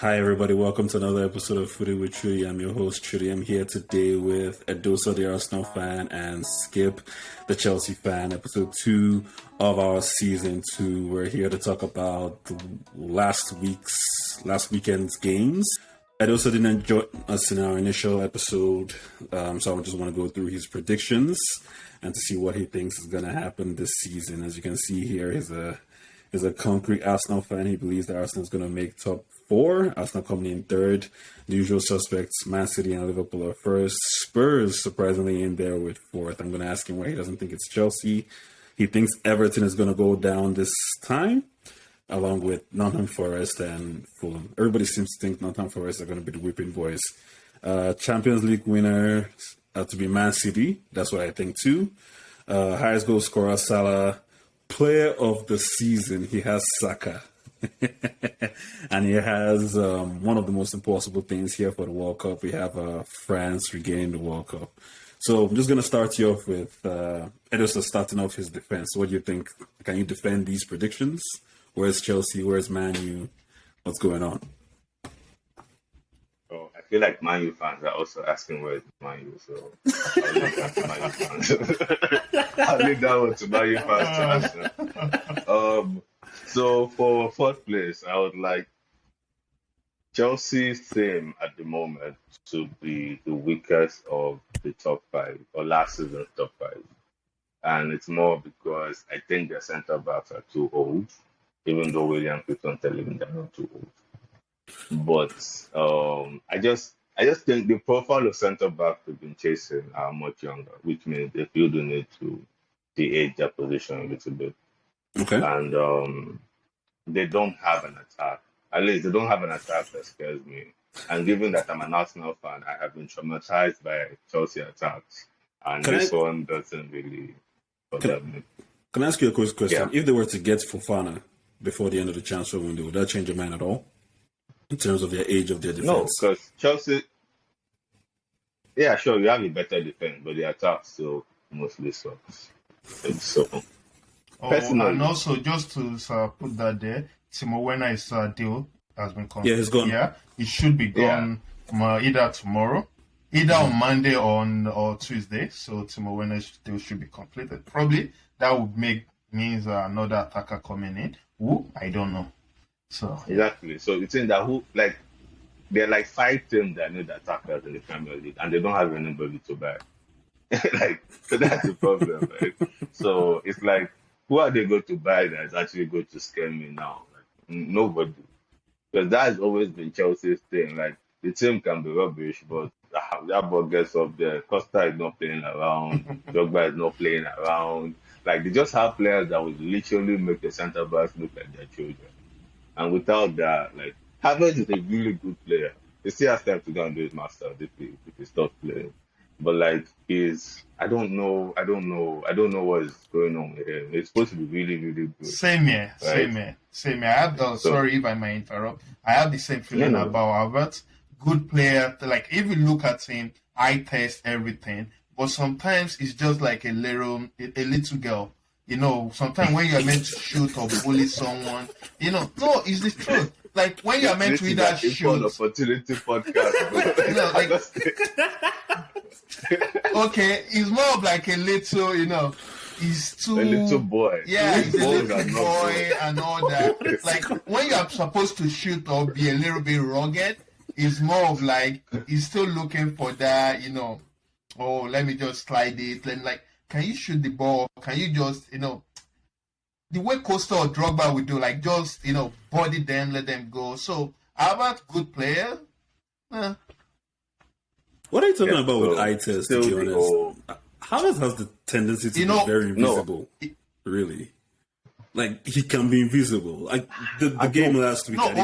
Hi, everybody. Welcome to another episode of Footy with Chudy. I'm your host, Chudy. I'm here today with Edosa, the Arsenal fan, and Skiip, the Chelsea fan. Episode 2 of our season 2. We're here to talk about last weekend's games. Edosa didn't join us in our initial episode, so I just want to go through his predictions and to see what he thinks is going to happen this season. As you can see here, he's a concrete Arsenal fan. He believes that Arsenal is going to make top 4. Arsenal coming in third. The usual suspects, Man City and Liverpool are first. Spurs surprisingly in there with fourth. I'm going to ask him why he doesn't think it's Chelsea. He thinks Everton is going to go down this time, along with Nottingham Forest and Fulham. Everybody seems to think Nottingham Forest are going to be the whipping boys. Champions League winner to be Man City. That's what I think too. Highest goal scorer, Salah. Player of the season, he has Saka. And he has one of the most impossible things here for the World Cup. We have France regaining the World Cup. So I'm just going to start you off with Edosa starting off his defense. What do you think? Can you defend these predictions? Where's Chelsea? Where's Man U? What's going on? Oh, I feel like Man U fans are also asking where's Man U, so I'll leave that to Man U fans. I'll leave that one to Man U fans to answer. So for fourth place, I would like Chelsea's team at the moment to be the weakest of the top 5 or last season's top 5. And it's more because I think their centre backs are too old, even though William keeps on telling me they're not too old. But I just think the profile of centre backs we've been chasing are much younger, which means they feel the need to de-age their position a little bit. Okay. And they don't have an attack. At least they don't have an attack that scares me. And given that I'm an Arsenal fan, I have been traumatized by Chelsea attacks. And one doesn't really bother me. Can I ask you a quick question? Yeah. If they were to get Fofana before the end of the transfer window, would that change your mind at all? In terms of their age of their defense? No, because Chelsea, yeah, sure, you have a better defense, but the attack still mostly sucks. So, personally, and also just to put that there, Timo Werner's deal has been confirmed. Yeah, he's gone. Yeah, it should be gone either tomorrow, either on Monday or Tuesday. So Timo Werner's deal should be completed. Probably that would means another attacker coming in. Who? I don't know. So exactly. So you think that there are like 5 teams that need attackers in the Premier League, and they don't have anybody to buy. So that's the problem, right? So it's like, who are they going to buy that's actually going to scare me now? Like, nobody. Because that has always been Chelsea's thing. Like, the team can be rubbish, but that ball gets up there. Costa is not playing around. Drogba is not playing around. Like, they just have players that would literally make the centre backs look like their children. And without that, like, Havertz is a really good player. He still has time to go and do his master if he stops playing. But like, I don't know what is going on with him. It's supposed to be really, really good. Same here. I have sorry if I might interrupt. I have the same feeling about Havertz. Good player. Like, if you look at him, I test everything. But sometimes it's just like a little girl. You know, sometimes when you're meant to shoot or bully someone, no, it's the truth. Like, when you're meant to either shoot. Opportunity podcast. Okay, he's more of like a little, he's too... A little boy. Yeah, he's a little boy and all that. Like, when you're supposed to shoot or be a little bit rugged, it's more of like, he's still looking for that, oh, let me just slide it. Then, like, can you shoot the ball? Can you just, the way Costa or Drogba would do, like, just, body them, let them go. So, Albert, good player. What are you talking about with eye test, to be honest? Havertz has the tendency to be very invisible. Really. Like, he can be invisible. Like, the game last week. But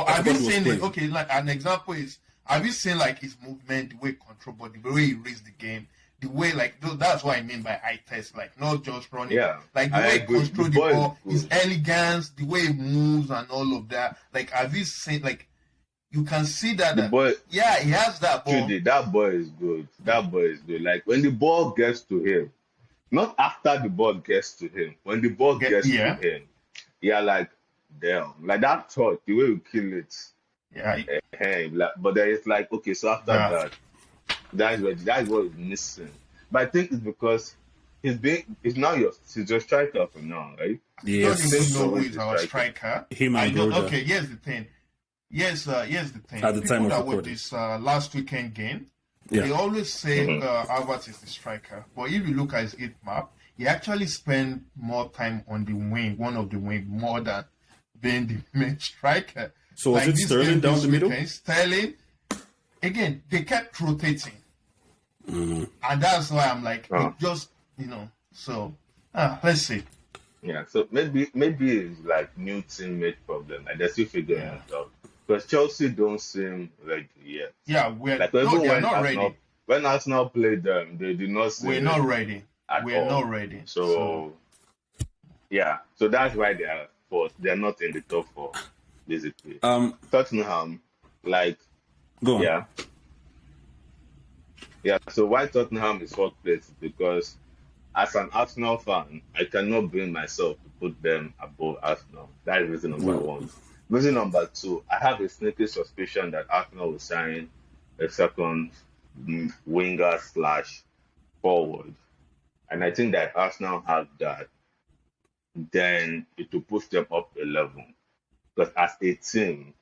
have you seen it? Okay, like, an example is, have you seen, like, his movement, the way he control body, the way he reads the game? The way, like, that's what I mean by eye test, like, not just running. Yeah, like, the way he controls the ball, his elegance, the way he moves and all of that. Like, have you seen, like, you can see that. The boy, he has that ball. Chudy, that boy is good. Like, when the ball gets to him, not after the ball gets to him, when the ball gets to him, you're like, damn. Like, that thought, the way you kill it, Yeah, But there is like, okay, so after yeah. that, that's what is missing. But I think it's because he's now he's your striker for now, right? Don't Yes. even know who Always is the our striker. striker. Him I and don't. Broja. Okay, here's the thing. Here's the thing. At the time People of that were recording. this last weekend game, Yeah. they always say Mhm. Albert is the striker. But if you look at his hit map, he actually spent more time on the wing, one of the wing, more than being the main striker. So was it this Sterling game down this the middle? weekend, Sterling, again, they kept rotating. And that's why I'm like, Oh. it just, so let's see. Yeah, so maybe it's like new teammate problem. Like they're still figuring it out. Because Chelsea don't seem ready yet. Yeah, Like they're when not Arsenal, ready. when Arsenal played them, they did not seem We're not ready. at We're all. not ready. So yeah, so that's why they are fourth. They're not in the top four, basically. Tottenham, like Go on. yeah. So why Tottenham is fourth place is because as an Arsenal fan, I cannot bring myself to put them above Arsenal. That is reason number one. Reason number two, I have a sneaky suspicion that Arsenal will sign a second winger / forward. And I think that Arsenal have that, then it will push them up a level. Because as a team,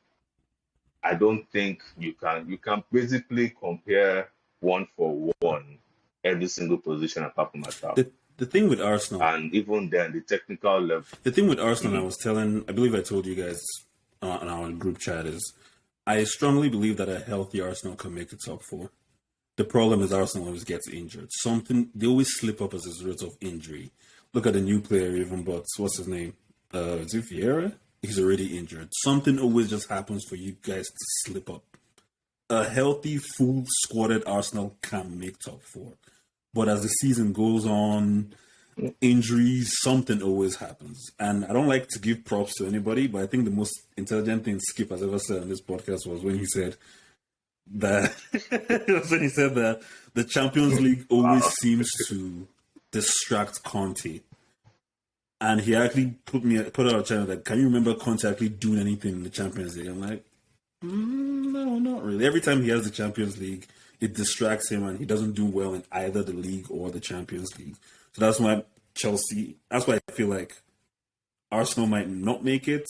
I don't think you can basically compare one for one every single position apart from attack. The thing with Arsenal, And even then, the technical level. the thing with Arsenal, I believe I told you guys on our group chat, is I strongly believe that a healthy Arsenal can make the top four. The problem is Arsenal always gets injured. They always slip up as a result of injury. Look at the new player even bought. What's his name? Is it Vieira? He's already injured. Something always just happens for you guys to slip up. A healthy, full squadded Arsenal can make top four. But as the season goes on, injuries, something always happens. And I don't like to give props to anybody, but I think the most intelligent thing Skiip has ever said on this podcast was when he said that the Champions League always seems to distract Conte. And he actually put out a channel that, can you remember Conte actually doing anything in the Champions League? I'm like, no, not really. Every time he has the Champions League, it distracts him and he doesn't do well in either the league or the Champions League. So that's why I feel like Arsenal might not make it.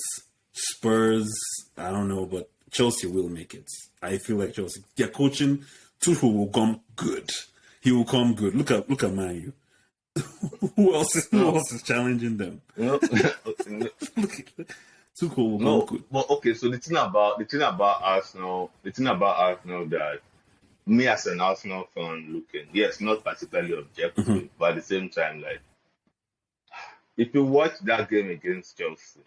Spurs, I don't know, but Chelsea will make it. I feel like Chelsea. Their coaching, Tuchel will come good. He will come good. Look at Man U. Who else is challenging them? Tuchel will come good. But okay, so the thing about Arsenal that me as an Arsenal fan looking, yes, not particularly objective, but at the same time, like if you watch that game against Chelsea,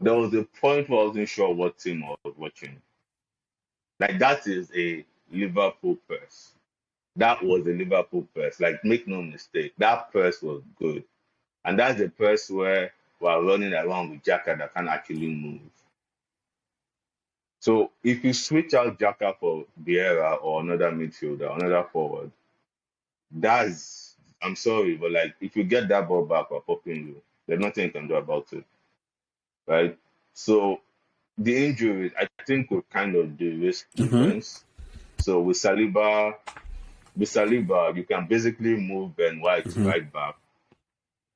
there was a point where I wasn't sure what team I was watching. Like that is a Liverpool press. That was a Liverpool press. Like, make no mistake, that press was good. And that's the press where we're running around with Xhaka that can actually move. So if you switch out Xhaka for Vieira or another midfielder, another forward, I'm sorry, but like if you get that ball back or popping you, there's nothing you can do about it. Right? So the injuries, I think, will kind of de-risk defense. So with Saliba, you can basically move Ben White right back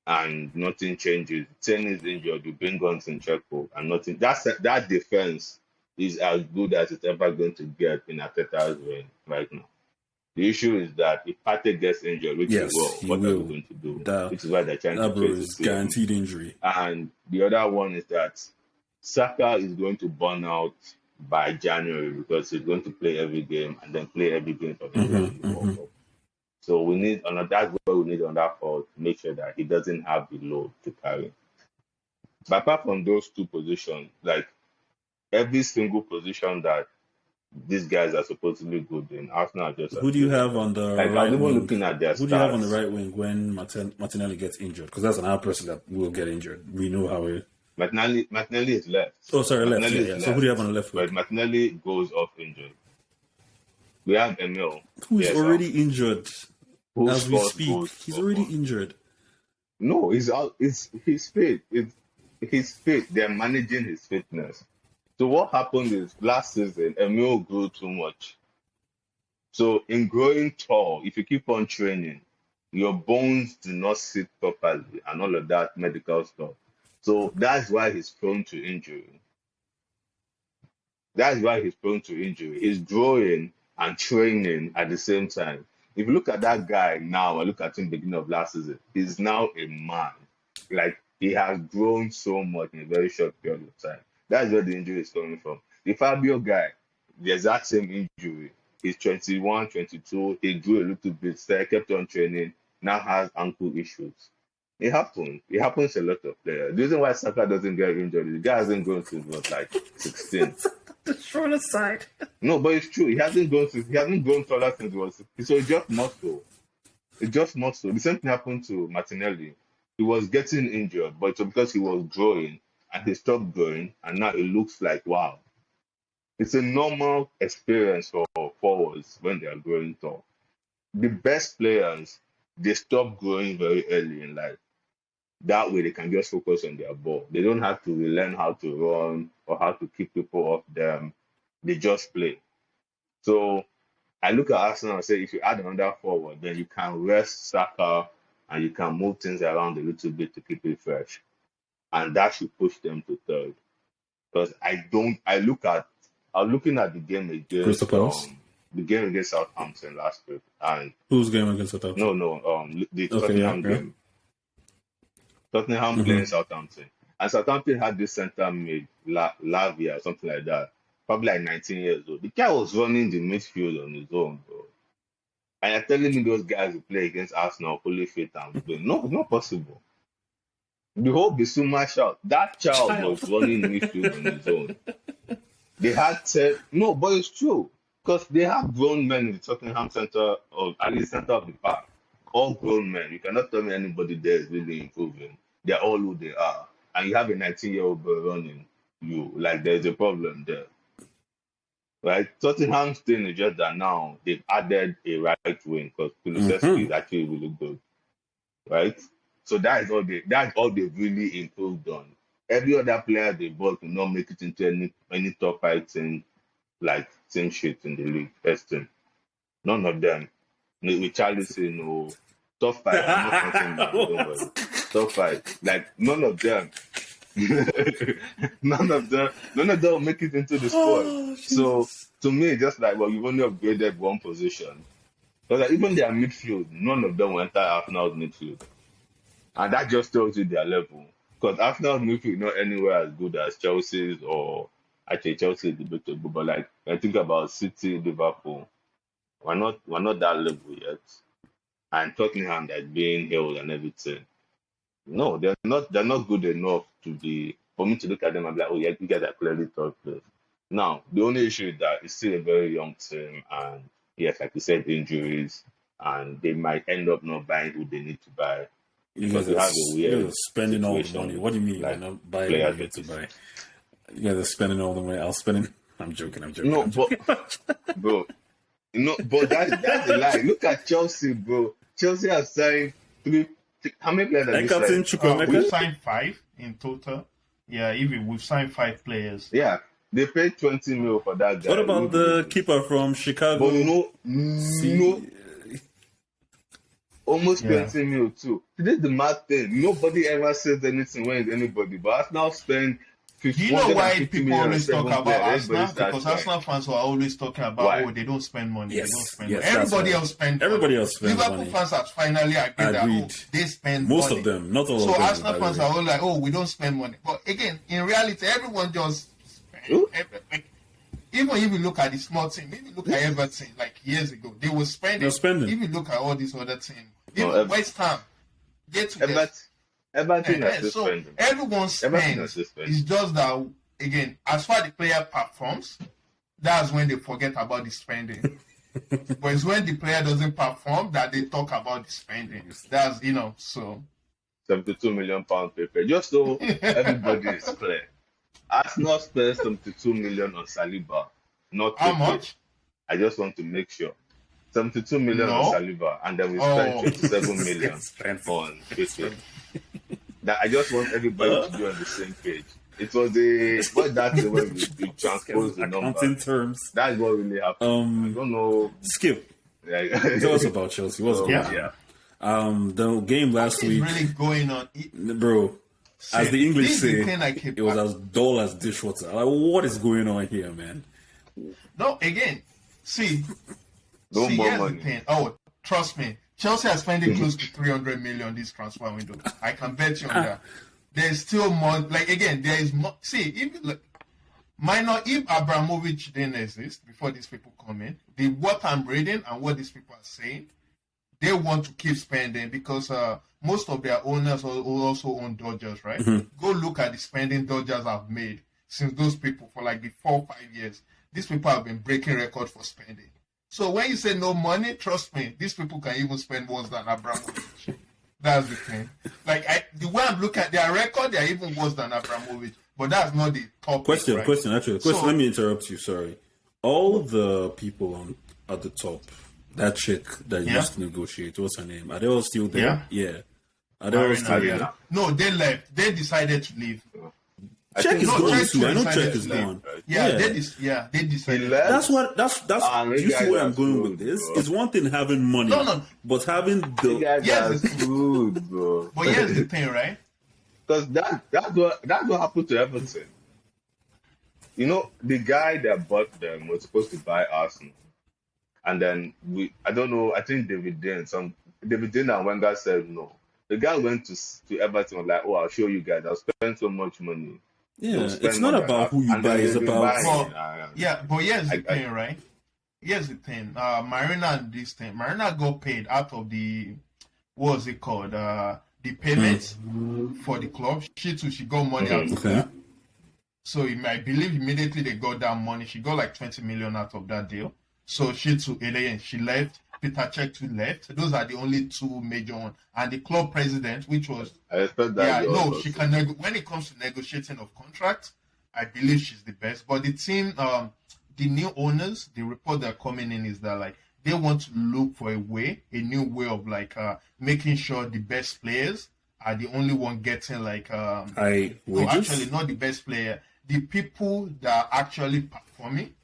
and nothing changes. Ten is injured, you bring on Zinchenko and nothing. That defense is as good as it's ever going to get in Arteta's reign right now. The issue is that if Partey gets injured, which Yes, he will, he what will. are we going to do? Which is why they're trying to Bro chase is the guaranteed injury. And the other one is that Saka is going to burn out by January because he's going to play every game and then play every game for England in the World Cup. So that's where we need on that forward to make sure that he doesn't have the load to carry. But apart from those two positions, like every single position that these guys are supposedly good in, Arsenal are just. Who do you have on the like, right wing? Looking at their Who do you have on the right wing when Martinelli gets injured? Because that's another person that will get injured. We know how it. Martinelli is left. Oh, sorry, left. Martinelli Yeah. is So who do you have on the left wing? But Martinelli goes off injured. We have Emil, who is already injured as we speak. goals He's already injured. No, he's out. He's fit. He's fit. They're managing his fitness. So what happened is last season, Emil grew too much. So in growing tall, if you keep on training, your bones do not sit properly and all of that medical stuff. So that's why he's prone to injury. That's why he's prone to injury. He's growing and training at the same time. If you look at that guy now and look at him beginning of last season, he's now a man. Like he has grown so much in a very short period of time. That's where the injury is coming from. The Fabio guy, the exact same injury. He's 21, 22. He grew a little bit, kept on training, now has ankle issues. It happens. It happens to a lot of players. The reason why Saka doesn't get injured, the guy hasn't grown since was like 16. The shorter side. No, but it's true. He hasn't grown taller since he was 16. So it's just muscle. It's just muscle. The same thing happened to Martinelli. He was getting injured, but it's because he was growing and he stopped growing, and now it looks like wow. It's a normal experience for forwards when they are growing tall. The best players, they stop growing very early in life. That way they can just focus on their ball. They don't have to relearn how to run or how to keep people off them. They just play. So I look at Arsenal and say if you add another forward, then you can rest Saka and you can move things around a little bit to keep it fresh. And that should push them to third. Because I was looking at the game against Southampton last week. And whose game against Southampton? The Tottenham game. Tottenham playing Southampton. And Southampton had this centre mid, Lavia or something like that, probably like 19 years old. The guy was running the midfield on his own, bro. And you're telling me those guys who play against Arsenal fully fit and play. No, it's not possible. The whole Bissouma shout, that child was running midfield on his own. They had no, but it's true. Because they have grown men in the Tottenham centre, or at least centre of the park. All grown men. You cannot tell me anybody there is really improving. They're all who they are. And you have a 19-year-old boy running you. Like, there's a problem there. Right? Tottenham's thing is just that now they've added a right wing because Kulusevski is actually really good. Right? So that's all they've really improved on. Every other player they bought will not make it into any top 5 team, like team shit in the league. First team. None of them. With Charlison or top 5. I'm not counting that, don't worry. Top 5. Like none of them. none of them will make it into the squad. So to me, just like you've only upgraded one position. Because like, even their midfield, none of them will enter Arsenal's midfield. And that just tells you their level. Because Arsenal's midfield is not anywhere as good as Chelsea's, or actually Chelsea is debatable, but like I think about City, Liverpool, we're not that level yet. And Tottenham that's being held and everything. No, they're not good enough for me to look at them and be like, oh yeah, you guys are clearly third place. Now, the only issue is that it's still a very young team, and yes, like you said, injuries, and they might end up not buying who they need to buy. You guys are spending all the money. What do you mean? Like, not buying what you get to buy? You guys are spending all the money. I'm joking. No, but bro, but that's a lie. Look at Chelsea, bro. Chelsea have signed how many players have they signed? We've signed 5 in total. Yeah, even we've signed 5 players. Yeah, they paid 20 mil for that guy. What about the keeper from Chicago? But no. Almost 20 mil too. This is the mad thing. Nobody ever says anything when it's anybody, but Arsenal spend 50. You know why people always talk about Arsenal? Because Arsenal fans are always talking about, they don't spend money. Yes, they don't spend yes, money. Everybody else spends Liverpool money. Fans have finally agreed that they spend most money. Of them, not all so of them. So Arsenal fans are all like, we don't spend money. But again, in reality, everyone just spend. Even if you look at the small team, maybe look at Everton like years ago, they were spending. If you look at all these other teams, even West Ham, Everton is spending. Everyone spends. It's just that, again, as far as the player performs, that's when they forget about the spending. But it's when the player doesn't perform that they talk about the spending. That's, so. £72 million paper. Just so everybody is clear. Arsenal spent $72 million on Saliba. Not how much? I just want to make sure. $72 million on Saliba, and then we spent $57 million on Footy. That I just want everybody to be on the same page. It was a what that's the way we transpose the Accounting number. terms. That's what really happened. I don't know. Skip. Like, Tell us about Chelsea. What's going on? yeah. The game last What is week, really going on? bro. As the English This is the say, thing I keep it was back. as dull as dishwater. Like, what is going on here, man? No, again, see, No more here's money. the thing. Oh, trust me, Chelsea are spending close to 300 million this transfer window. I can bet you on that. There's still more. Like again, there is more. See, if like, if Abramovich didn't exist before these people come in, what I'm reading and what these people are saying, they want to keep spending because most of their owners also own Dodgers, right? Go look at the spending Dodgers have made since those people for like the 4 or 5 years. These people have been breaking records for spending. So when you say no money, trust me, these people can even spend worse than Abramovich. That's the thing. Like the way I'm looking at their record, they're even worse than Abramovich. But that's not the top. Question. Right? Let me interrupt you. Sorry. All the people at the top, that chick that used to negotiate, what's her name? Are they all still there? Yeah. Are they all still there? No, they left. They decided to leave. Check is gone Check too. I know decided Check to is leave. gone. Yeah, Yeah. they decided. He left. That's maybe you see guys where are I'm going with screwed, this? bro. It's one thing having money, No. but having You guys Yes, are it's- screwed, bro. But here's the thing, right? Because that's what happened to Everton. You know, the guy that bought them was supposed to buy Arsenal, and then I don't know. I think David Dean and Wenger said no. The guy went to Everton was like, oh, I'll show you guys. I'll spend so much money. yeah. You'll spend It's not more about than who you that. buy. And then It's they've been about buying. But here's the I- thing, right? Here's the thing. Marina and this thing. Marina got paid out of the what was it called? The payments for the club. She got money out of okay. that. So I believe immediately they got that money. She got like 20 million out of that deal. So she to Alien, she left. Peter Cech too left. Those are the only two major ones. And the club president, which was I expect that. she can when it comes to negotiating of contracts, I believe she's the best. But the team, the new owners, the report they're coming in is that like they want to look for a new way of like making sure the best players are the only one getting like actually not the best player. The people that are actually performing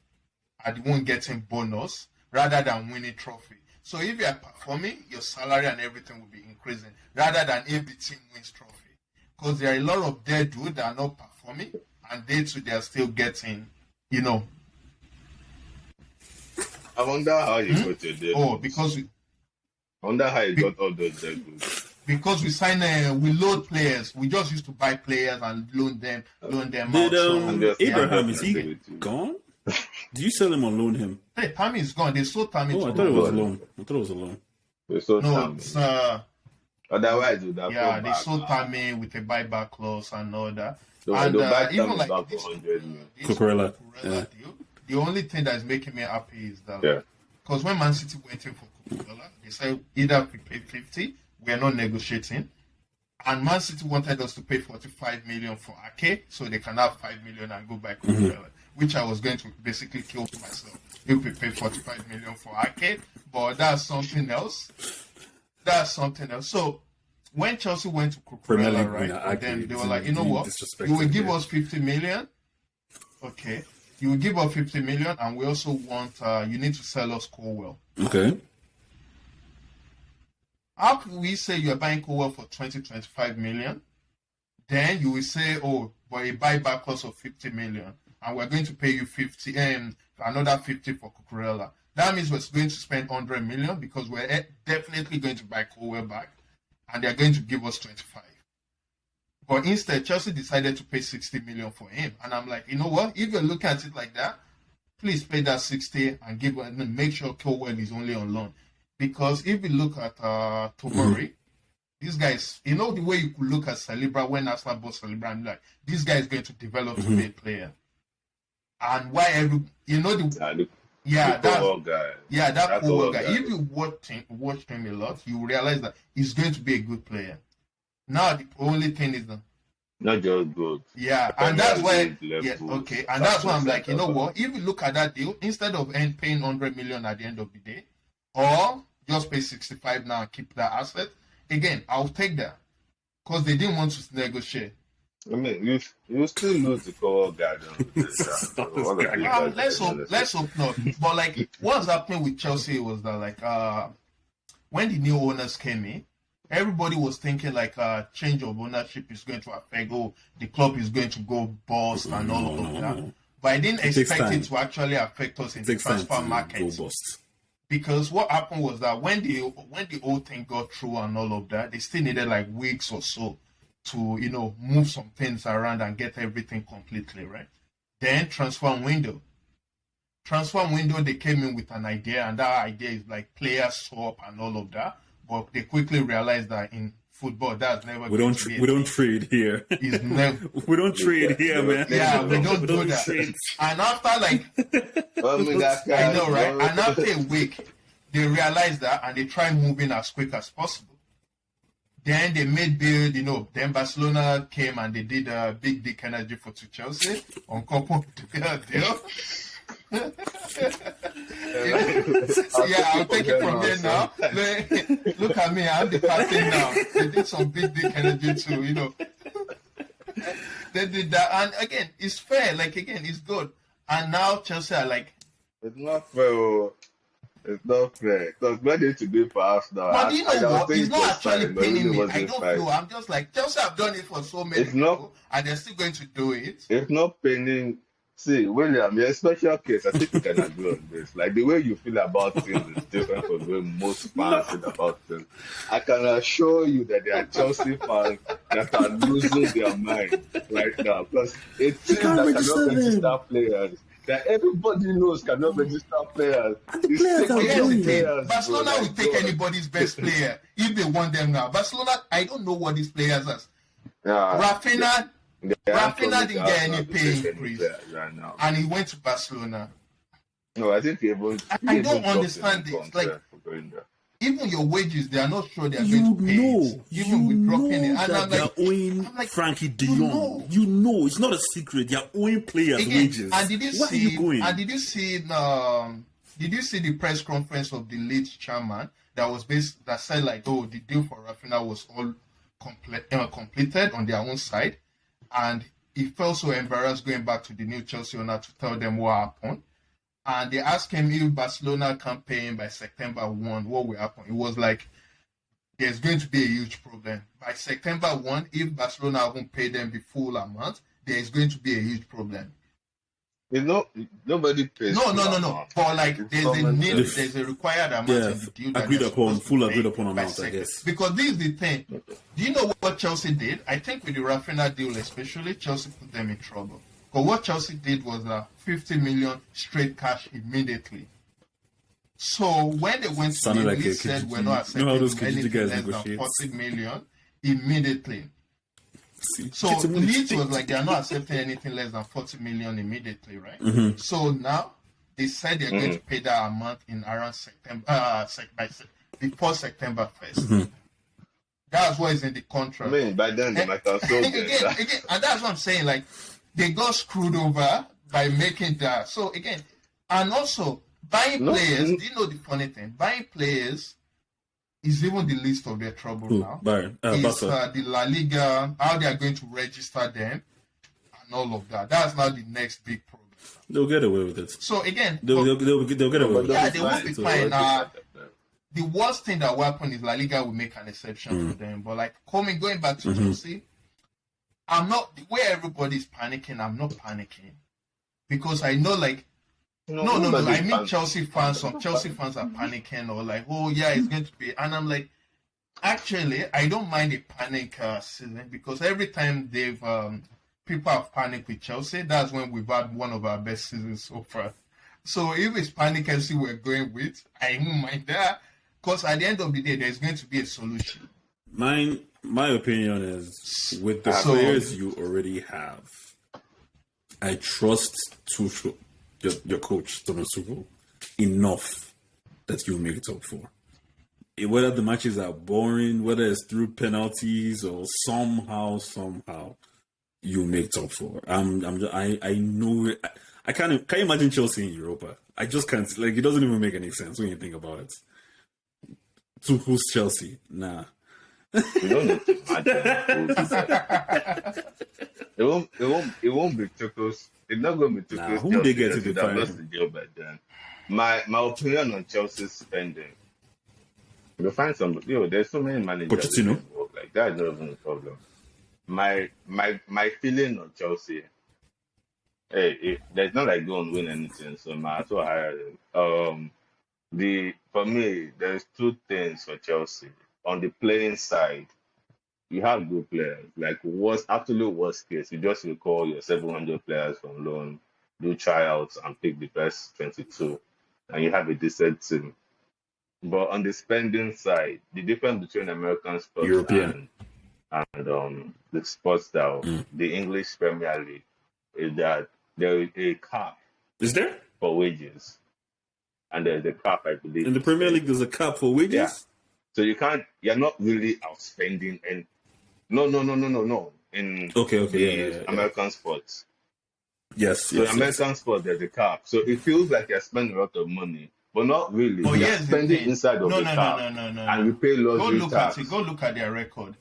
are the one getting bonus rather than winning trophy. So if you are performing, your salary and everything will be increasing rather than if the team wins trophy. Because there are a lot of dead dudes that are not performing and they are still getting, I wonder how you got your deal. Oh, because I wonder how you got all those dead goods. because we sign we load players. We just used to buy players and loan them Did out. Abraham, is he gone? Do you sell him or loan him? Hey, Tammy is gone. They sold Tammy. Oh, I to thought it was a Roma. loan. I thought it was a loan. They sold No, Tammy. it's Otherwise, would have yeah, come they back. sold Tammy with a buyback clause and all that. So And they'll buy even Tammy like back this, for 100 million. Cucurella, deal, the only thing that's making me happy is that Yeah. because when Man City went in for Cucurella, they said either we pay 50, we are not negotiating. And Man City wanted us to pay 45 million for Ake, so they can have 5 million and go buy Cucurella, which I was going to basically kill myself if we pay 45 million for Ake, but that's something else. So when Chelsea went to Premier Cucurella, League right, winner, and then Ake, they were like, you know being what, disrespected you will give here. us 50 million. Okay. You will give us 50 million, and we also want, you need to sell us Colwell. Okay. How can we say you're buying Colwell for 25 million? Then you will say, oh, but a buyback cost of 50 million, and we're going to pay you 50 and another 50 for Cucurella. That means we're going to spend 100 million because we're definitely going to buy Colwell back, and they're going to give us 25. But instead, Chelsea decided to pay 60 million for him. And I'm like, you know what? If you look at it like that, please pay that 60 and make sure Colwell is only on loan. Because if you look at Tomori, this guy the way you could look at Saliba when Arsenal bought Saliba, and like, this guy is going to develop to be a player. And why that Colwell guy. Yeah, that Colwell guy. guy. If you watch him a lot, you realize that he's going to be a good player. Now the only thing is that Not just good. yeah, and that's why Level, and that's why I'm like, you know what? If you look at that deal, instead of paying 100 million at the end of the day, or just pay 65 now and keep that asset, again, I'll take that because they didn't want to negotiate. I mean, you still lose the core guidance with this. So all of you guys Let's hope not. But like, what's happening with Chelsea was that like when the new owners came in, everybody was thinking like change of ownership is going to affect the club is going to go bust and all of that. But I didn't expect it to actually affect us in the transfer market. Because what happened was that when the whole thing got through and all of that, they still needed like weeks or so to move some things around and get everything completely right. Then transfer window, they came in with an idea, and that idea is like player swap and all of that. But they quickly realized that in football, that's never we don't trade here. We don't trade here, man. Yeah, we don't do that. Trade. And after like, I know, right? And after a week, they realized that and they tried moving as quick as possible. Then they made build, then Barcelona came and they did a big dick energy for to Chelsea on couple deal. Yeah, I'll take it from there now. Look at me, I'm the captain now. They did some big energy too, They did that, and again, it's fair. Like again, it's good. And now Chelsea are like, it's not fair. It's not fair because when they to do for us now. But you know what? It's not actually paining me. I don't know. I'm just like Chelsea have done it for so many people, and they're still going to do it. It's not paining. See, William, you're a special case. I think you can agree on this. Like the way you feel about things is different from the way most fans feel about things. I can assure you that there are Chelsea fans that are losing their mind right now because a team that cannot register players. That everybody knows cannot register players. Barcelona will take anybody's best player if they want them now. Barcelona, I don't know what these players are. Rafinha didn't get any pay increase right now, and he went to Barcelona. No, I think I don't understand this. Like, even your wages, they are not sure they are going to pay. Even with dropping it, and they're owing Frankie De Jong. It's not a secret. They're owing players wages. And did you see the press conference of the Leeds chairman that said like, the deal for Rafinha was all completed on their own side, and he felt so embarrassed going back to the new Chelsea owner to tell them what happened. And they asked him if Barcelona can't pay him by September 1, what will happen? It was like, there's going to be a huge problem. By September 1, if Barcelona won't pay them the full amount, there is going to be a huge problem. Nobody pays. No. But like, there's a required amount in the deal. Agreed upon amount, I guess. Because this is the thing. Do you know what Chelsea did? I think with the Rafinha deal especially, Chelsea put them in trouble. But what Chelsea did was 50 million straight cash immediately. So when they went to the league, said we're not accepting anything less than 40 million immediately. So Leeds was like, they're not accepting anything less than 40 million immediately, right? Mm-hmm. So now they said they're going to pay that amount in around September, before September 1st. Mm-hmm. That's what is in the contract. I mean, by then they might have sold again, and that's what I'm saying. Like, they got screwed over by making that. So again, and also buying players. Do you know the funny thing? Buying players is even the least of their trouble now. It's the La Liga, how they are going to register them, and all of that. That's now the next big problem. They'll get away with it. So again, they'll get away with it. Yeah, they will be fine. The worst thing that will happen is La Liga will make an exception for them. But like going back to Chelsea, I'm not, the way everybody's panicking, I'm not panicking. Because I know like, no. I mean Chelsea fans, some Chelsea fans are panicking or like, it's going to be, and I'm like, actually, I don't mind a panic season because every time people have panicked with Chelsea, that's when we've had one of our best seasons so far. So if it's panic and see we're going with, I won't mind that. Because at the end of the day, there's going to be a solution. My opinion is, with the players you already have, I trust Tuchel, your coach, Thomas Tuchel, enough that you'll make it up for. Whether the matches are boring, whether it's through penalties or somehow you make it up for. I know it. I can't imagine Chelsea in Europa. I just can't. Like, it doesn't even make any sense when you think about it. Tuchel's Chelsea, nah. You don't need to imagine. It won't be Tuchel's. It's not going to be Tuchel's. Who they get to that define lost the deal by then. My opinion on Chelsea's spending. You'll find some. There's so many managers. Pochettino? Like that is not even a problem. My feeling on Chelsea. Hey, there's not like going to win anything, so I so hire them. For me, there's two things for Chelsea. On the playing side, you have good players. Like absolute worst case, you just recall your 700 players from loan, do tryouts, and pick the best 22, and you have a decent team. But on the spending side, the difference between American sports European and the sports style, the English Premier League, is that there is a cap. Is there? For wages. And there's a cap, I believe. In the Premier League, there's a cap for wages? Yeah. So you're not really outspending and no. In American sports. Yes. So American sports, there's a cap. So it feels like you're spending a lot of money. But not really. Oh, you're spending inside of the cap. No. And you pay luxury tax. Go look at their record.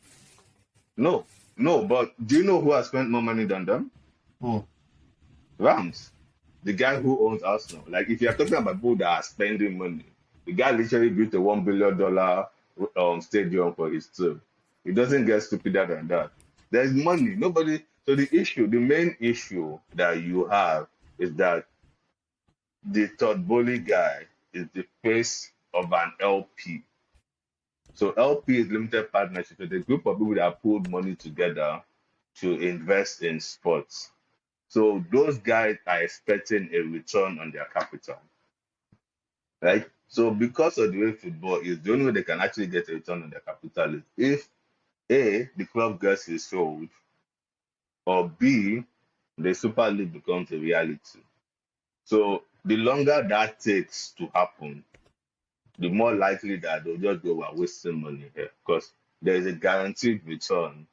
No, but do you know who has spent more money than them? Who? Rams. The guy who owns Arsenal. Like, if you're talking about people that are spending money, the guy literally built a $1 billion stadium for his team. It doesn't get stupider than that. There's money. So the main issue that you have is that the Todd Bowley guy is the face of an LP. So LP is limited partnership. It's a group of people that pulled money together to invest in sports. So those guys are expecting a return on their capital, right? So because of the way football is, the only way they can actually get a return on their capital is if A, the club gets sold, or B, the Super League becomes a reality. So the longer that takes to happen, the more likely that they'll just go, we're wasting money here, because there is a guaranteed return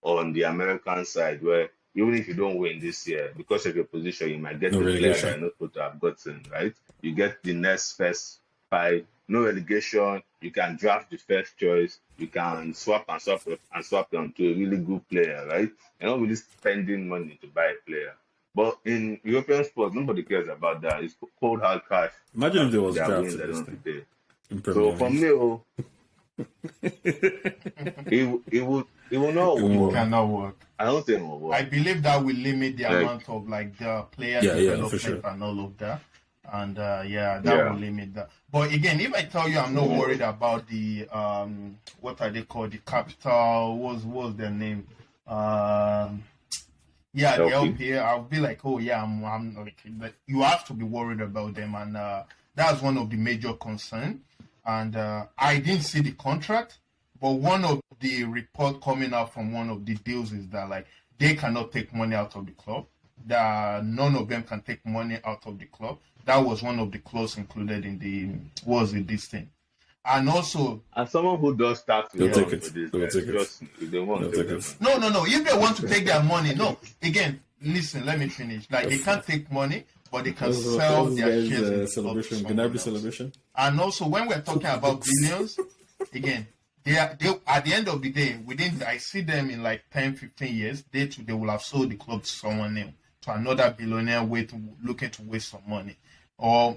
on the American side where even if you don't win this year, because of your position, you might get the player that you're not supposed to have gotten, right? You get the next first 5, no relegation. You can draft the first choice. You can swap them to a really good player, right? You're not really spending money to buy a player. But in European sports, nobody cares about that. It's cold hard cash. Imagine if there was draft at this thing. So for me, it will not work. It cannot work. I don't think it will work. I believe that will limit the amount of the player development and all of that. And that will limit that. But again, if I tell you I'm not worried about the what are they called? The capital, what's their name? The LPA, I'll be like, oh yeah, I'm like, you have to be worried about them, and that's one of the major concerns. And I didn't see the contract, but one of the report coming out from one of the deals is that like they cannot take money out of the club. That none of them can take money out of the club. That was one of the clauses included in this thing. And also, as someone who does tax, they'll take it. They won't take it. No. If they want to take their money, no. Again, listen, let me finish. Like they can't take money, but they can sell their shares. Celebration, Ganabi celebration. And also, when we're talking about billions, again, they at the end of the day, I see them in like 10, 15 years, they will have sold the club to someone else, to another billionaire looking to waste some money. Or,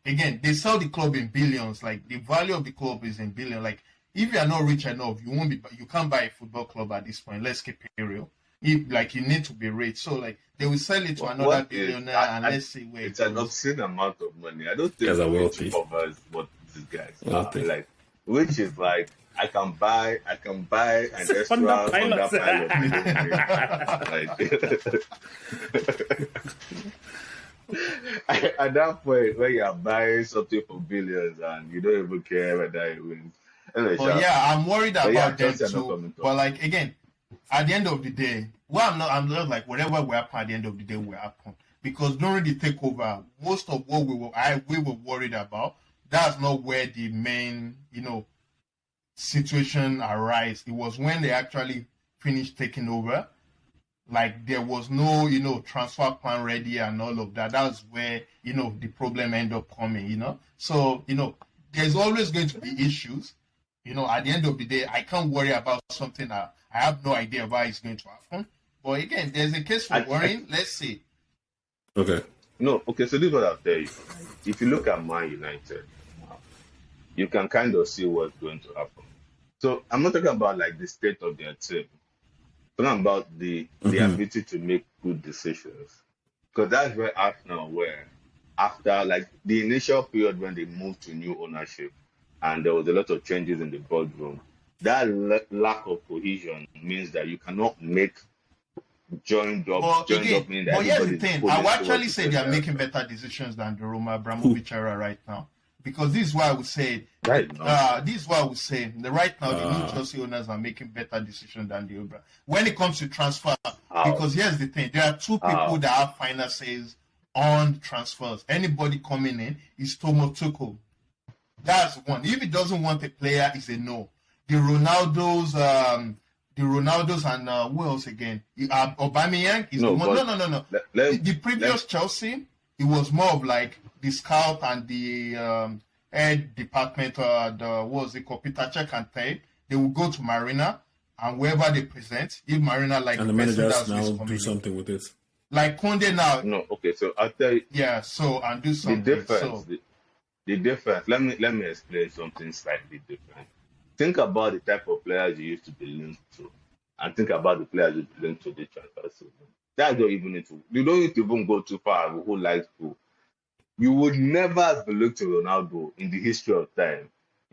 again, they sell the club in billions. Like the value of the club is in billions. Like if you are not rich enough, you can't buy a football club at this point. Let's keep it real. You need to be rich. So like they will sell it to another billionaire, and let's see where it's an obscene amount of money. I don't think it covers what these guys are like. Which is like I can buy an extra Honda Pilot. At that point, when you're buying something for billions and you don't even care whether it wins. Anyway, I'm worried about them too. But like again, at the end of the day, I'm not like whatever will happen at the end of the day will happen. Because during the takeover, most of what we were worried about, that's not where the main, situation arise. It was when they actually finished taking over. Like there was no, transfer plan ready and all of that. That's where, the problem ended up coming, So, there's always going to be issues. at the end of the day, I can't worry about something that I have no idea about is going to happen. But again, there's a case for worrying. Let's see. Okay. No, okay, so this is what I'll tell you. If you look at Man United, you can kind of see what's going to happen. So I'm not talking about like the state of their team. I'm talking about the ability to make good decisions. Because that's where Arsenal were after like the initial period when they moved to new ownership and there was a lot of changes in the boardroom. That lack of cohesion means that you cannot make joined up meaning that here's the thing. I would actually say they are together. making better decisions than the Roma Abramovich era right now. Because this is why I would say Right now. this is why I would say the right now the new Chelsea owners are making better decisions than the Obra. When it comes to transfer, because here's the thing, there are two people that have final says on transfers. Anybody coming in is Tomo Tuchel. That's one. If he doesn't want a player, it's a no. The Ronaldos and who else again? Aubameyang is the one. No. The previous Chelsea, it was more of like the scout and the head department, what was it called, Peter Cech and Tay. They will go to Marina, and wherever they present, if Marina like and the managers now do something with it. Like Conte now. No, okay, so I'll tell you. Yeah, so and do something. The difference. The difference. Let me explain something slightly different. Think about the type of players you used to be linked to, and think about the players you linked to the transfer season. That don't even need to. You don't need to even go too far. Who likes who? You would never have been linked to Ronaldo in the history of time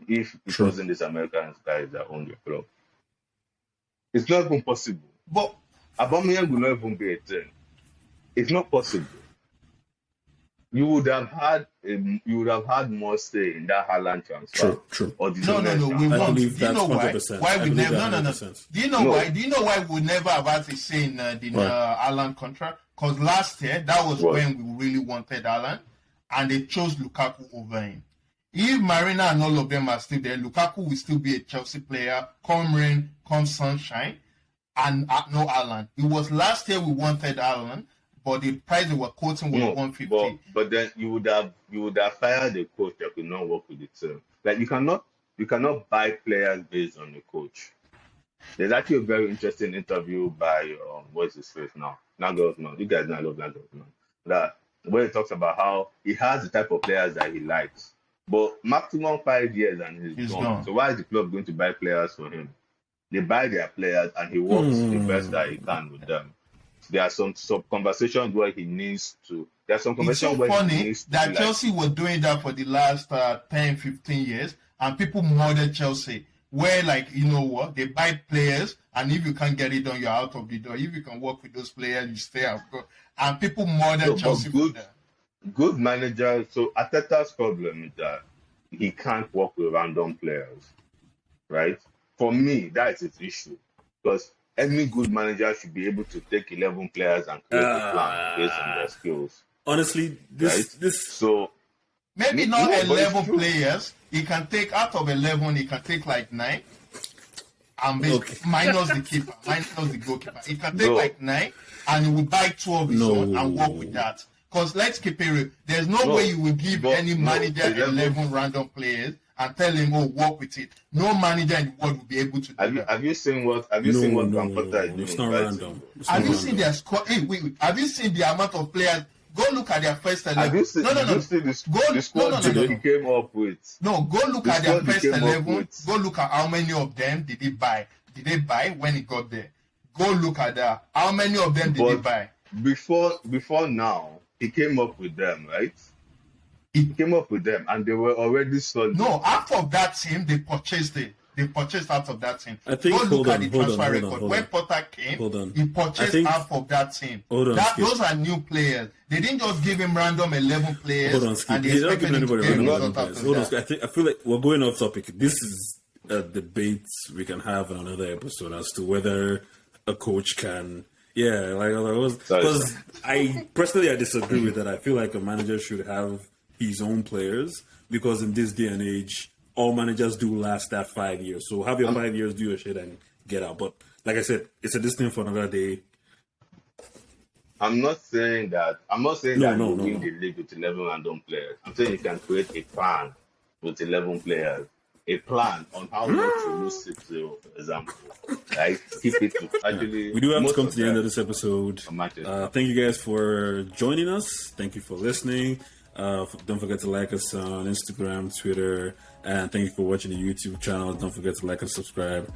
if it wasn't these American guys that own the club. It's not even possible. But Aubameyang will not even be a thing. It's not possible. You would have had more say in that Haaland transfer. True. Or the no, we won't. Do you that's know why? 100%. Why we never? No. 100%. Do you know why? Do you know why we never have had a say in the Haaland contract? Because last year that was when we really wanted Haaland, and they chose Lukaku over him. If Marina and all of them are still there, Lukaku will still be a Chelsea player. Come rain, come sunshine, and no Haaland. It was last year we wanted Haaland. But the price they were quoting was 150. But then you would have fired a coach that could not work with the team. Like you cannot buy players based on the coach. There's actually a very interesting interview by what's his face now? Nagelsmann. You guys know I love Nagelsmann. That where he talks about how he has the type of players that he likes, but maximum 5 years and he's gone. So why is the club going to buy players for him? They buy their players and he works the best that he can with them. There are some conversations where he needs to. There are some conversations where he needs to. It's so funny that Chelsea were doing that for the last 10, 15 years, and people murdered Chelsea. Where, like, you know what, they buy players, and if you can't get it done, you're out of the door. If you can work with those players, you stay out. And people murdered Chelsea for that. Good manager. So Arteta's problem is that he can't work with random players, right? For me, that is his issue. Because any good manager should be able to take 11 players and create a plan based on their skills. Honestly, so maybe not 11 players. He can take out of 11. He can take like 9, and minus the keeper, minus the goalkeeper. He can take like 9, and he will buy 2 of his own and work with that. Because let's keep it real. There's no way you will give any manager 11 random players and tell him, work with it. No manager in the world will be able to do that. Have you seen what Conte is doing? It's not random. Have you seen their squad? Hey, wait. Have you seen the amount of players? Go look at their first 11. Have you seen the squad he came up with? No, go look at their first 11. Go look at how many of them did he buy. Did they buy when he got there? Go look at that. How many of them did he buy? Before now, he came up with them, right? He came up with them, and they were already solid. No, out of that team, they purchased it. They purchased out of that team. I think, go look at the transfer record. When Potter came, he purchased half of that team. Those are new players. They didn't just give him random 11 players. Hold on, Skiip. He's not giving anybody random 11 players. Hold on, I feel like we're going off topic. This is a debate we can have in another episode as to whether a coach can... because I disagree with that. I feel like a manager should have his own players, because in this day and age, all managers do last that 5 years. So have your 5 years, do your shit, and get out. But like I said, it's a distinct for another day. I'm not saying that you win the league with 11 random players. I'm saying you can create a plan with 11 players. a plan on how not to lose 6-0, for example. Like, keep it to actually. We do have to most come to the end of them this episode. are Manchester. Thank you guys for joining us. Thank you for listening. Don't forget to like us on Instagram, Twitter, and thank you for watching the YouTube channel. Don't forget to like and subscribe.